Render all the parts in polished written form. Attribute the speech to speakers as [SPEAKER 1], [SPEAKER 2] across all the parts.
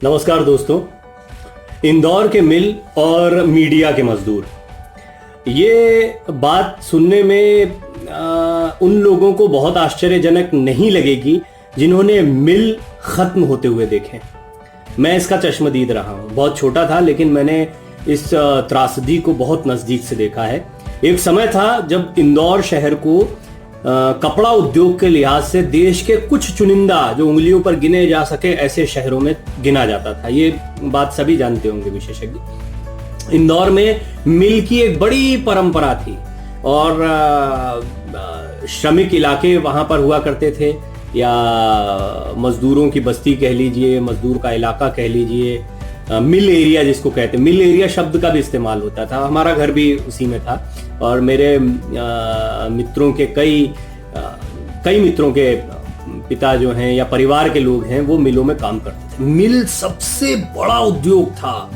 [SPEAKER 1] नमस्कार दोस्तों। इंदौर के मिल और मीडिया के मजदूर, ये बात सुनने में उन लोगों को बहुत आश्चर्यजनक नहीं लगेगी जिन्होंने मिल खत्म होते हुए देखे। मैं इसका चश्मदीद रहा हूं। बहुत छोटा था लेकिन मैंने इस त्रासदी को बहुत नजदीक से देखा है। एक समय था जब इंदौर शहर को कपड़ा उद्योग के लिहाज से देश के कुछ चुनिंदा, जो उंगलियों पर गिने जा सके ऐसे शहरों में गिना जाता था। ये बात सभी जानते होंगे विशेषज्ञ। इंदौर में मिल की एक बड़ी परंपरा थी और श्रमिक इलाके वहां पर हुआ करते थे, या मजदूरों की बस्ती कह लीजिए, मजदूर का इलाका कह लीजिए, मिल एरिया जिसको कहते हैं। मिल एरिया शब्द का भी इस्तेमाल होता था। हमारा घर भी उसी में था और मेरे मित्रों के कई मित्रों के पिता जो हैं या परिवार के लोग हैं वो मिलों में काम करते थे। मिल सबसे बड़ा उद्योग था।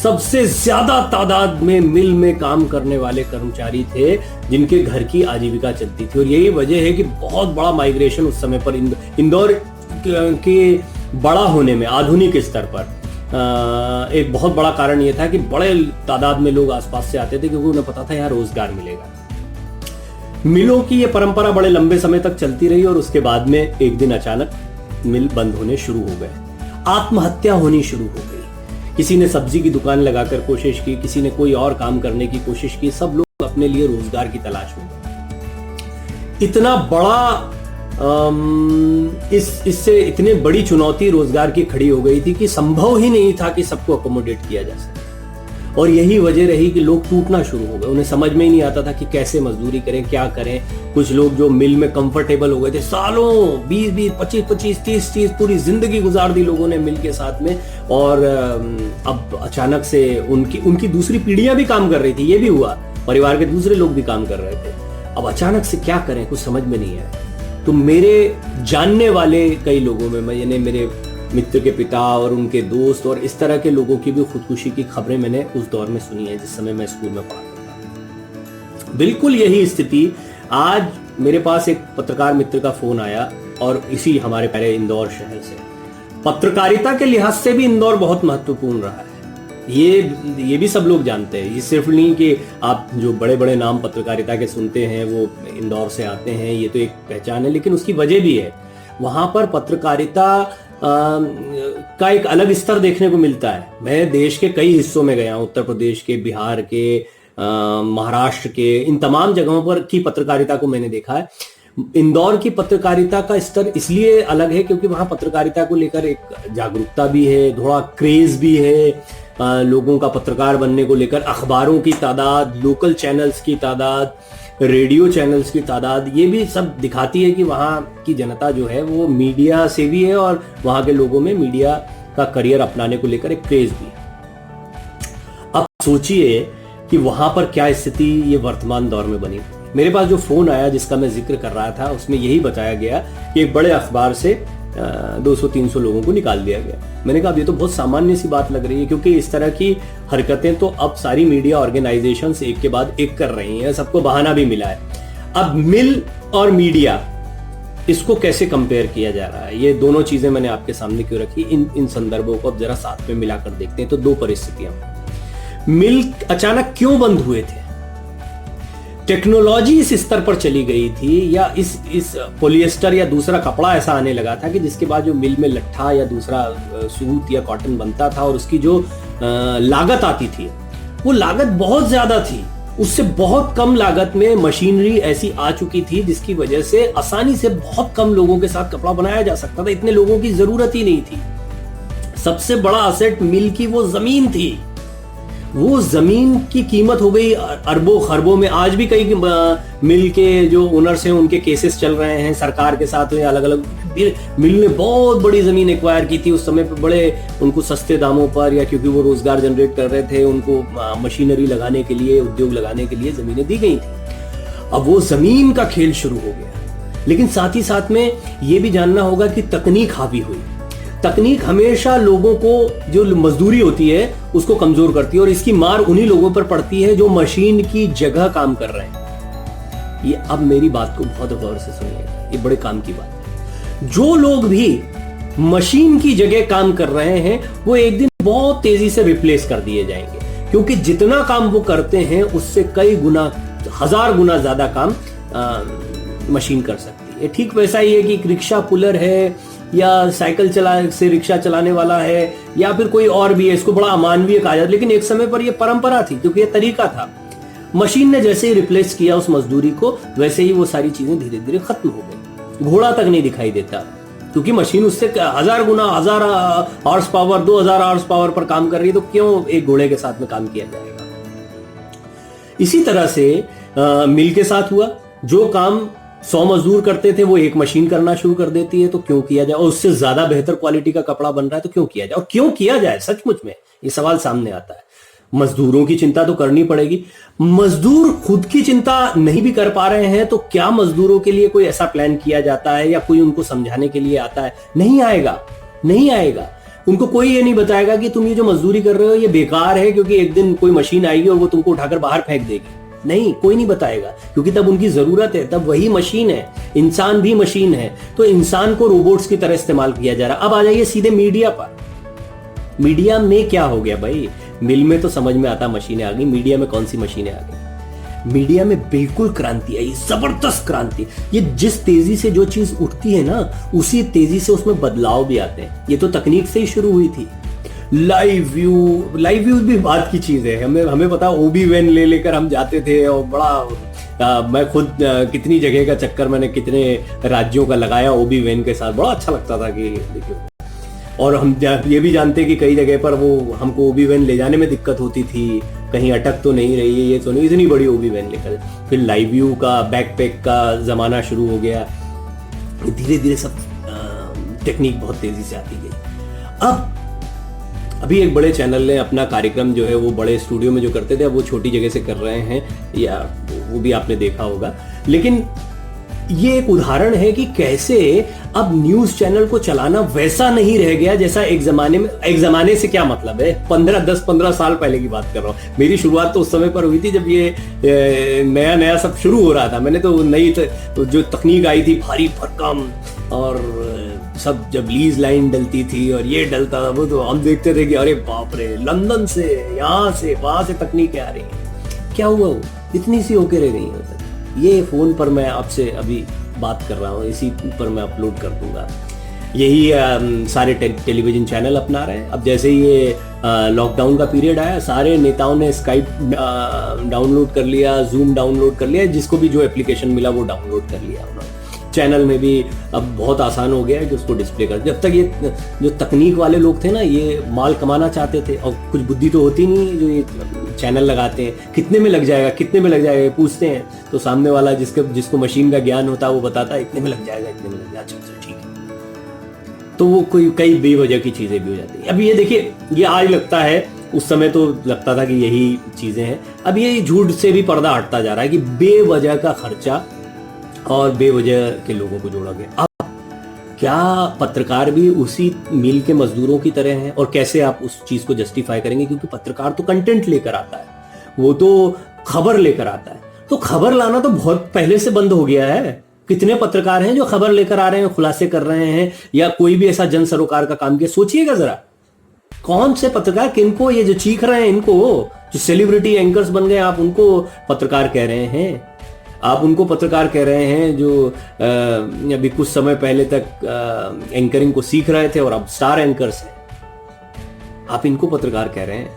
[SPEAKER 1] सबसे ज्यादा तादाद में मिल में काम करने वाले कर्मचारी थे जिनके घर की आजीविका चलती थी। और यही वजह है कि बहुत बड़ा माइग्रेशन उस समय पर इंदौर के बड़ा होने में आधुनिक स्तर पर एक बहुत बड़ा कारण यह था कि बड़े तादाद में लोग आसपास से आते थे क्योंकि उन्हें पता था यहाँ रोजगार मिलेगा। मिलों की यह परंपरा बड़े लंबे समय तक चलती रही और उसके बाद में एक दिन अचानक मिल बंद होने शुरू हो गए। आत्महत्या होनी शुरू हो गई। किसी ने सब्जी की दुकान लगाकर कोशिश की, किसी ने कोई और काम करने की कोशिश की। सब लोग अपने लिए रोजगार की तलाश में गए। इतना बड़ा इससे इतने बड़ी चुनौती रोजगार की खड़ी हो गई थी कि संभव ही नहीं था कि सबको अकोमोडेट किया जा सके। और यही वजह रही कि लोग टूटना शुरू हो गए। उन्हें समझ में ही नहीं आता था कि कैसे मजदूरी करें, क्या करें। कुछ लोग जो मिल में कंफर्टेबल हो गए थे, सालों 20-20, 25-25, 30-30 पूरी जिंदगी गुजार दी लोगों ने मिल के साथ में। और अब अचानक से उनकी दूसरी पीढ़ियां भी काम कर रही थी। ये भी हुआ, परिवार के दूसरे लोग भी काम कर रहे थे। अब अचानक से क्या करें, कुछ समझ में नहीं आया। तो मेरे जानने वाले कई लोगों में, मैंने मेरे मित्र के पिता और उनके दोस्त और इस तरह के लोगों की भी खुदकुशी की खबरें मैंने उस दौर में सुनी है जिस समय मैं स्कूल में पढ़ा था। बिल्कुल यही स्थिति आज मेरे पास एक पत्रकार मित्र का फोन आया और इसी हमारे पहले इंदौर शहर से। पत्रकारिता के लिहाज से भी इंदौर बहुत महत्वपूर्ण रहा है। ये भी सब लोग जानते हैं। ये सिर्फ नहीं कि आप जो बड़े बड़े नाम पत्रकारिता के सुनते हैं वो इंदौर से आते हैं, ये तो एक पहचान है, लेकिन उसकी वजह भी है। वहां पर पत्रकारिता का एक अलग स्तर देखने को मिलता है। मैं देश के कई हिस्सों में गया हूं, उत्तर प्रदेश के, बिहार के, महाराष्ट्र के, इन तमाम जगहों पर की पत्रकारिता को मैंने देखा है। इंदौर की पत्रकारिता का स्तर इसलिए अलग है क्योंकि वहां पत्रकारिता को लेकर एक जागरूकता भी है, थोड़ा क्रेज भी है लोगों का पत्रकार बनने को लेकर। अखबारों की तादाद, लोकल चैनल्स की तादाद, रेडियो चैनल्स की तादाद, ये भी सब दिखाती है कि वहाँ की जनता जो है वो मीडिया से भी है और वहाँ के लोगों में मीडिया का करियर अपनाने को लेकर एक क्रेज भी है। अब सोचिए कि वहां पर क्या स्थिति ये वर्तमान दौर में बनी। मेरे पास जो फोन आया जिसका मैं जिक्र कर रहा था उसमें यही बताया गया कि एक बड़े अखबार से 200-300 लोगों को निकाल दिया गया। मैंने कहा ये तो बहुत सामान्य सी बात लग रही है क्योंकि इस तरह की हरकतें तो अब सारी मीडिया ऑर्गेनाइजेशंस एक के बाद एक कर रही हैं, सबको बहाना भी मिला है। अब मिल और मीडिया, इसको कैसे कंपेयर किया जा रहा है, ये दोनों चीजें मैंने आपके सामने क्यों रखी, इन संदर्भों को अब जरा साथ में मिलाकर देखते हैं। तो दो परिस्थितियां, मिल अचानक क्यों बंद हुए थे। टेक्नोलॉजी इस स्तर पर चली गई थी या इस पॉलिएस्टर या दूसरा कपड़ा ऐसा आने लगा था कि जिसके बाद जो मिल में लट्ठा या दूसरा सूत या कॉटन बनता था और उसकी जो लागत आती थी वो लागत बहुत ज्यादा थी। उससे बहुत कम लागत में मशीनरी ऐसी आ चुकी थी जिसकी वजह से आसानी से बहुत कम लोगों के साथ कपड़ा बनाया जा सकता था। इतने लोगों की जरूरत ही नहीं थी। सबसे बड़ा असेट मिल की वो जमीन थी। वो जमीन की कीमत हो गई अरबों खरबों में। आज भी कई मिल के जो ओनर्स हैं उनके केसेस चल रहे हैं सरकार के साथ में। अलग अलग मिल ने बहुत बड़ी जमीन एक्वायर की थी उस समय पे, बड़े उनको सस्ते दामों पर, या क्योंकि वो रोजगार जनरेट कर रहे थे, उनको मशीनरी लगाने के लिए, उद्योग लगाने के लिए जमीनें दी गई थी। अब वो जमीन का खेल शुरू हो गया। लेकिन साथ ही साथ में ये भी जानना होगा कि तकनीक हावी हुई। तकनीक हमेशा लोगों को, जो मजदूरी होती है उसको कमजोर करती है और इसकी मार उन्हीं लोगों पर पड़ती है जो मशीन की जगह काम कर रहे हैं। ये अब मेरी बात को बहुत गौर से सुनिएगा, ये बड़े काम की बात है। जो लोग भी मशीन की जगह काम कर रहे हैं वो एक दिन बहुत तेजी से रिप्लेस कर दिए जाएंगे, क्योंकि जितना काम वो करते हैं उससे कई गुना, 1000 गुना ज्यादा काम मशीन कर सकती है। ठीक वैसा ही है कि एक रिक्शा पुलर है या साइकिल से रिक्शा चलाने वाला है या फिर कोई और भी है, इसको बड़ा अमानवीय कहा जाता है, लेकिन एक समय पर यह परंपरा थी क्योंकि यह तरीका था। मशीन ने जैसे ही रिप्लेस किया उस मजदूरी को, वैसे ही वो सारी चीजें धीरे धीरे खत्म हो गई। घोड़ा तक नहीं दिखाई देता क्योंकि मशीन उससे 1000 गुना, 1000 हॉर्स पावर, 2000 हॉर्स पावर पर काम कर रही है, तो क्यों एक घोड़े के साथ में काम किया जाएगा। इसी तरह से मिल के साथ हुआ, जो काम 100 मजदूर करते थे वो एक मशीन करना शुरू कर देती है, तो क्यों किया जाए। और उससे ज्यादा बेहतर क्वालिटी का कपड़ा बन रहा है तो क्यों किया जाए, और क्यों किया जाए सचमुच में, ये सवाल सामने आता है। मजदूरों की चिंता तो करनी पड़ेगी। मजदूर खुद की चिंता नहीं भी कर पा रहे हैं तो क्या मजदूरों के लिए कोई ऐसा प्लान किया जाता है या कोई उनको समझाने के लिए आता है? नहीं आएगा, नहीं आएगा। उनको कोई ये नहीं बताएगा कि तुम ये जो मजदूरी कर रहे हो ये बेकार है, क्योंकि एक दिन कोई मशीन आएगी और वो तुमको उठाकर बाहर फेंक देगी। नहीं, कोई नहीं बताएगा, क्योंकि तब उनकी जरूरत है, तब वही मशीन है, इंसान भी मशीन है, तो इंसान को रोबोट्स की तरह इस्तेमाल किया जा रहा है। अब आ जाइए सीधे मीडिया पर। मीडिया में क्या हो गया भाई? मिल में तो समझ में आता मशीनें आ गई, मीडिया में कौन सी मशीनें आ गई? मीडिया में बिल्कुल क्रांति आई, जबरदस्त क्रांति। ये जिस तेजी से जो चीज उठती है ना, उसी तेजी से उसमें बदलाव भी आते हैं। ये तो तकनीक से ही शुरू हुई थी। लाइव व्यू भी बात की चीज है। हमें पता, ओबी वैन लेकर हम जाते थे और बड़ा मैं खुद कितनी जगह का चक्कर मैंने कितने राज्यों का लगाया ओबी वैन के साथ, बड़ा अच्छा लगता था कि देखिए। और हम ये भी जानते कि कई जगह पर वो हमको ओबी वैन ले जाने में दिक्कत होती थी, कहीं अटक तो नहीं रही है, ये तो नहीं, इतनी बड़ी ओबी वैन लेकर। फिर लाइव व्यू का, बैकपैक का जमाना शुरू हो गया। धीरे धीरे सब टेक्निक बहुत तेजी से आती गई। अभी एक बड़े चैनल ने अपना कार्यक्रम जो है वो बड़े स्टूडियो में जो करते थे, अब वो छोटी जगह से कर रहे हैं, या वो भी आपने देखा होगा। लेकिन ये एक उदाहरण है कि कैसे अब न्यूज चैनल को चलाना वैसा नहीं रह गया जैसा एक जमाने में। एक जमाने से क्या मतलब है, 10-15 साल पहले की बात कर रहा हूँ। मेरी शुरुआत तो उस समय पर हुई थी जब ये नया नया सब शुरू हो रहा था। मैंने तो नई जो तकनीक आई थी, भारी भरकम, और सब जब लीज लाइन डलती थी और ये डलता था, वो तो हम देखते थे कि अरे बाप रे, लंदन से, यहाँ से, वहां से तकनीकें आ रही हैं। क्या हुआ, वो इतनी सी होके रह गई है। ये फोन पर मैं आपसे अभी बात कर रहा हूँ, इसी पर मैं अपलोड कर दूंगा। यही सारे टेलीविजन चैनल अपना रहे हैं। अब जैसे ही ये लॉकडाउन का पीरियड आया, सारे नेताओं ने स्काइप डाउनलोड कर लिया, जूम डाउनलोड कर लिया, जिसको भी जो एप्लीकेशन मिला वो डाउनलोड कर लिया उन्होंने। चैनल में भी अब बहुत आसान हो गया है कि उसको डिस्प्ले कर। जब तक ये जो तकनीक वाले लोग थे ना, ये माल कमाना चाहते थे और कुछ बुद्धि तो होती नहीं, जो ये चैनल लगाते हैं, कितने में लग जाएगा, कितने में लग जाएगा, पूछते हैं तो सामने वाला जिसको मशीन का ज्ञान होता है वो बताता है इतने में लग जाएगा, इतने में लग जाएगा, अच्छा ठीक है। तो वो कई बेवजह की चीजें भी हो जाती है। अब ये देखिए, ये आज लगता है, उस समय तो लगता था कि यही चीजें हैं। अब ये झूठ से भी पर्दा हटता जा रहा है कि बेवजह का खर्चा और बेवजह के लोगों को जोड़ा गया। अब क्या पत्रकार भी उसी मिल के मजदूरों की तरह हैं? और कैसे आप उस चीज को जस्टिफाई करेंगे? क्योंकि पत्रकार तो कंटेंट लेकर आता है, वो तो खबर लेकर आता है। तो खबर लाना तो बहुत पहले से बंद हो गया है। कितने पत्रकार हैं जो खबर लेकर आ रहे हैं, खुलासे कर रहे हैं, या कोई भी ऐसा जन सरोकार का काम किया? सोचिएगा जरा, कौन से पत्रकार, किनको ये जो चीख रहे हैं, इनको जो सेलिब्रिटी एंकर्स बन गए, आप उनको पत्रकार कह रहे हैं? आप उनको पत्रकार कह रहे हैं जो अभी कुछ समय पहले तक एंकरिंग को सीख रहे थे और अब स्टार एंकर्स हैं, आप इनको पत्रकार कह रहे हैं?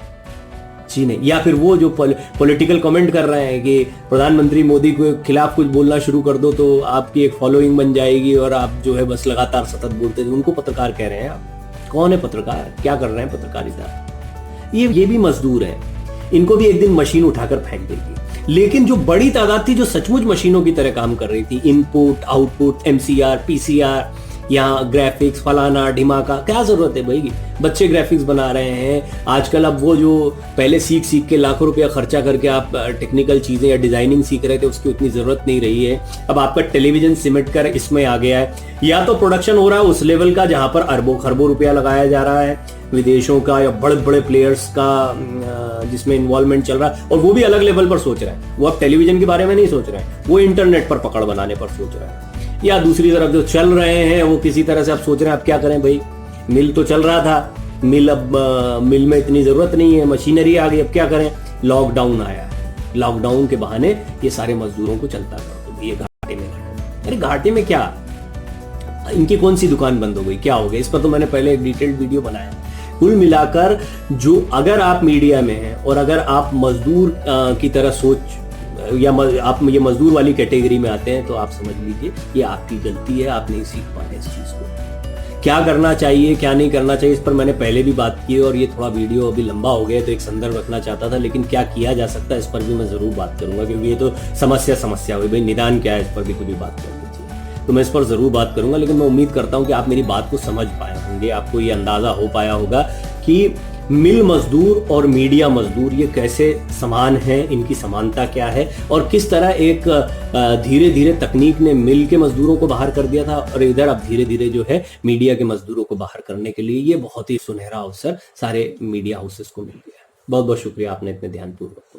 [SPEAKER 1] जी नहीं। या फिर वो जो पॉलिटिकल कमेंट कर रहे हैं कि प्रधानमंत्री मोदी के खिलाफ कुछ बोलना शुरू कर दो तो आपकी एक फॉलोइंग बन जाएगी और आप जो है बस लगातार सतत बोलते हैं, उनको पत्रकार कह रहे हैं आप? कौन है पत्रकार? क्या कर रहे हैं पत्रकारिता? ये भी मजदूर है, इनको भी एक दिन मशीन उठाकर फेंक देगी। लेकिन जो बड़ी तादाद थी जो सचमुच मशीनों की तरह काम कर रही थी, इनपुट, आउटपुट, एमसीआर, पीसीआर, यहाँ ग्राफिक्स, फलाना ढिमाका, क्या जरूरत है भाई? बच्चे ग्राफिक्स बना रहे हैं आजकल। अब वो जो पहले सीख के लाखों रुपया खर्चा करके आप टेक्निकल चीजें या डिजाइनिंग सीख रहे थे, उसकी उतनी जरूरत नहीं रही है। अब आपका टेलीविजन सिमट कर इसमें आ गया है। या तो प्रोडक्शन हो रहा है उस लेवल का जहां पर अरबों खरबों रुपया लगाया जा रहा है, विदेशों का या बड़े बड़े प्लेयर्स का जिसमें इन्वॉल्वमेंट चल रहा है, और वो भी अलग लेवल पर सोच रहा है। वो अब टेलीविजन के बारे में नहीं सोच रहे हैं, वो इंटरनेट पर पकड़ बनाने पर सोच रहा है। या दूसरी तरफ जो चल रहे हैं वो किसी तरह से आप सोच रहे हैं आप क्या करें भाई, मिल तो चल रहा था, मिल अब मिल में इतनी जरूरत नहीं है, मशीनरी आ गई, अब क्या करें, लॉकडाउन आया है, लॉकडाउन के बहाने ये सारे मजदूरों को चलता कर दो, ये घाटे में। अरे घाटे में क्या, इनकी कौन सी दुकान बंद हो गई, क्या हो गया, इस पर तो मैंने पहले एक डिटेल्ड वीडियो बनाया। कुल मिलाकर जो अगर आप मीडिया में हैं और अगर आप मजदूर की तरह सोच या आप ये मजदूर वाली कैटेगरी में आते हैं तो आप समझ लीजिए ये आपकी गलती है, आप नहीं सीख पाए इस चीज को। क्या करना चाहिए क्या नहीं करना चाहिए इस पर मैंने पहले भी बात की और ये थोड़ा वीडियो अभी लंबा हो गया तो एक संदर्भ रखना चाहता था, लेकिन क्या किया जा सकता है इस पर भी मैं जरूर बात करूंगा, क्योंकि ये तो समस्या हुई भाई, निदान क्या है इस पर भी कुछ बात कर लीजिए, तो मैं इस पर जरूर बात करूंगा। लेकिन मैं उम्मीद करता हूं कि आप मेरी बात को समझ पाए होंगे, आपको ये अंदाजा हो पाया होगा कि मिल मजदूर और मीडिया मजदूर ये कैसे समान हैं, इनकी समानता क्या है और किस तरह एक धीरे धीरे तकनीक ने मिल के मजदूरों को बाहर कर दिया था और इधर अब धीरे धीरे जो है मीडिया के मजदूरों को बाहर करने के लिए ये बहुत ही सुनहरा अवसर सारे मीडिया हाउसेस को मिल गया। बहुत बहुत शुक्रिया, आपने इतने ध्यानपूर्वक